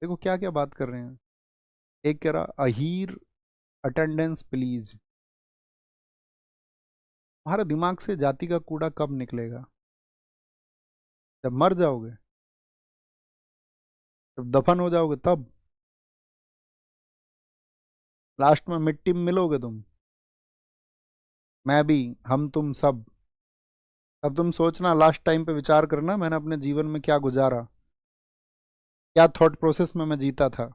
देखो क्या क्या बात कर रहे हैं। एक कह रहा अहीर अटेंडेंस प्लीज। तुम्हारे दिमाग से जाति का कूड़ा कब निकलेगा? जब मर जाओगे? जब दफन हो जाओगे तब? लास्ट में मिट्टी में मिलोगे तुम, मैं भी, हम तुम सब। अब तुम सोचना, लास्ट टाइम पे विचार करना मैंने अपने जीवन में क्या गुजारा, क्या थॉट प्रोसेस में मैं जीता था।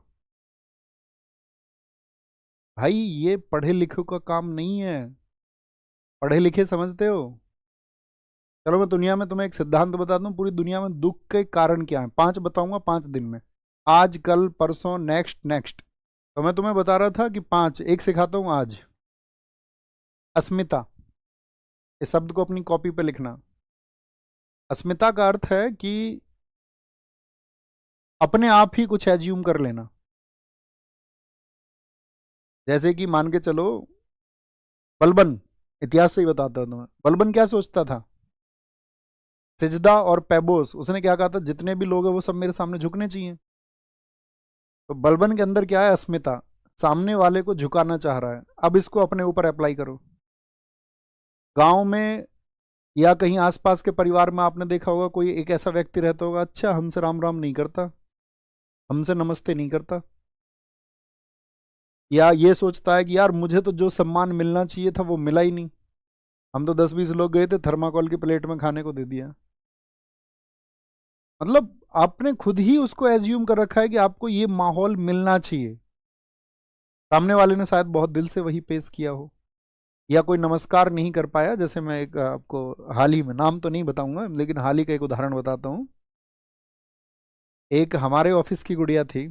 भाई ये पढ़े लिखे का काम नहीं है। पढ़े लिखे समझते हो? चलो मैं दुनिया में तुम्हें एक सिद्धांत बता दूं, पूरी दुनिया में दुख के कारण क्या है, 5 बताऊंगा 5 दिन में। आज, कल, परसों, नेक्स्ट नेक्स्ट। तो मैं तुम्हें बता रहा था कि 5, एक सिखाता हूं आज। अस्मिता, इस शब्द को अपनी कॉपी पे लिखना। अस्मिता का अर्थ है कि अपने आप ही कुछ एज्यूम कर लेना। जैसे कि मान के चलो, बलबन, इतिहास से ही बताता हूं तुम्हें, बलबन क्या सोचता था? सिजदा और पेबोस, उसने क्या कहा था, जितने भी लोग हैं वो सब मेरे सामने झुकने चाहिए। तो बलबन के अंदर क्या है? अस्मिता। सामने वाले को झुकाना चाह रहा है। अब इसको अपने ऊपर अप्लाई करो। गांव में या कहीं आसपास के परिवार में आपने देखा होगा, कोई एक ऐसा व्यक्ति रहता होगा, अच्छा हमसे राम राम नहीं करता, हमसे नमस्ते नहीं करता, या ये सोचता है कि यार मुझे तो जो सम्मान मिलना चाहिए था वो मिला ही नहीं, हम तो 10-20 लोग गए थे, थर्माकोल की प्लेट में खाने को दे दिया। मतलब आपने खुद ही उसको एज्यूम कर रखा है कि आपको ये माहौल मिलना चाहिए। सामने वाले ने शायद बहुत दिल से वही पेश किया हो, या कोई नमस्कार नहीं कर पाया। जैसे मैं एक आपको हाल ही में, नाम तो नहीं बताऊंगा, लेकिन हाल ही का एक उदाहरण बताता हूँ। एक हमारे ऑफिस की गुड़िया थी,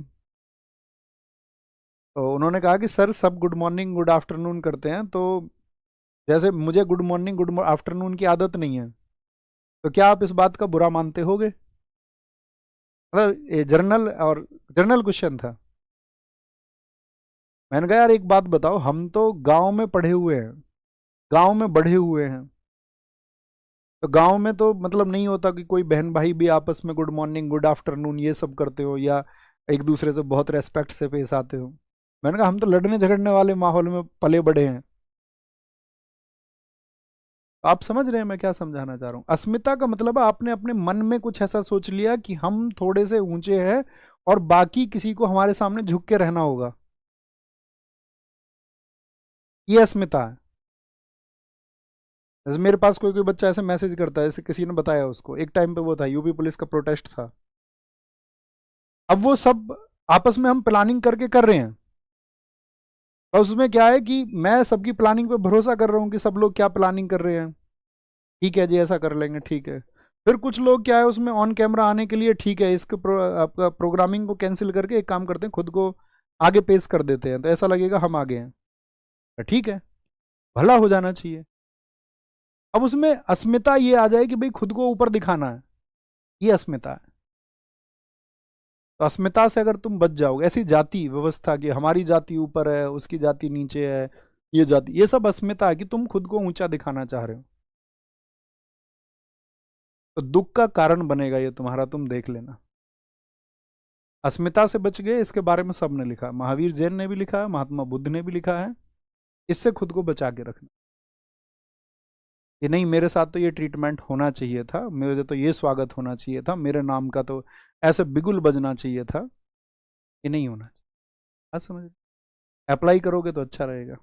तो उन्होंने कहा कि सर सब गुड मॉर्निंग गुड आफ्टरनून करते हैं, तो जैसे मुझे गुड मॉर्निंग गुड आफ्टरनून की आदत नहीं है, तो क्या आप इस बात का बुरा मानते होगे? मतलब ये जर्नल, और जर्नल क्वेश्चन था। मैंने कहा यार एक बात बताओ, हम तो गांव में पढ़े हुए हैं, गांव में बढ़े हुए हैं, तो गांव में तो मतलब नहीं होता कि कोई बहन भाई भी आपस में गुड मॉर्निंग गुड आफ्टरनून ये सब करते हो, या एक दूसरे से बहुत रेस्पेक्ट से पेश आते हो। मैंने कहा हम तो लड़ने झगड़ने वाले माहौल में पले बढ़े हैं। आप समझ रहे हैं मैं क्या समझाना चाह रहा हूँ? अस्मिता का मतलब है आपने अपने मन में कुछ ऐसा सोच लिया कि हम थोड़े से ऊंचे हैं और बाकी किसी को हमारे सामने झुक के रहना होगा। ये अस्मिता है। जैसे मेरे पास कोई कोई बच्चा ऐसे मैसेज करता है, जैसे किसी ने बताया उसको, एक टाइम पे वो था, यूपी पुलिस का प्रोटेस्ट था। अब वो सब आपस में हम प्लानिंग करके कर रहे हैं, और उसमें क्या है कि मैं सबकी प्लानिंग पे भरोसा कर रहा हूँ कि सब लोग क्या प्लानिंग कर रहे हैं, ठीक है जी ऐसा कर लेंगे, ठीक है। फिर कुछ लोग क्या है उसमें ऑन कैमरा आने के लिए, ठीक है इसको आपका प्रोग्रामिंग को कैंसिल करके एक काम करते हैं, खुद को आगे पेश कर देते हैं, तो ऐसा लगेगा हम आगे हैं। तो ठीक है, भला हो जाना चाहिए। अब उसमें अस्मिता ये आ जाए कि भाई खुद को ऊपर दिखाना है, ये अस्मिता है। तो अस्मिता से अगर तुम बच जाओगे, ऐसी जाति व्यवस्था की हमारी जाति ऊपर है उसकी जाति नीचे है, ये जाति, ये सब अस्मिता है कि तुम खुद को ऊंचा दिखाना चाह रहे हो। तो दुख का कारण बनेगा ये तुम्हारा, तुम देख लेना। अस्मिता से बच गए, इसके बारे में सबने लिखा, महावीर जैन ने भी लिखा है, महात्मा बुद्ध ने भी लिखा है। इससे खुद को बचा के रखना कि नहीं मेरे साथ तो ये ट्रीटमेंट होना चाहिए था, मेरे तो ये स्वागत होना चाहिए था, मेरे नाम का तो ऐसे बिगुल बजना चाहिए था, ये नहीं होना चाहिए। बात समझ? अप्लाई करोगे तो अच्छा रहेगा।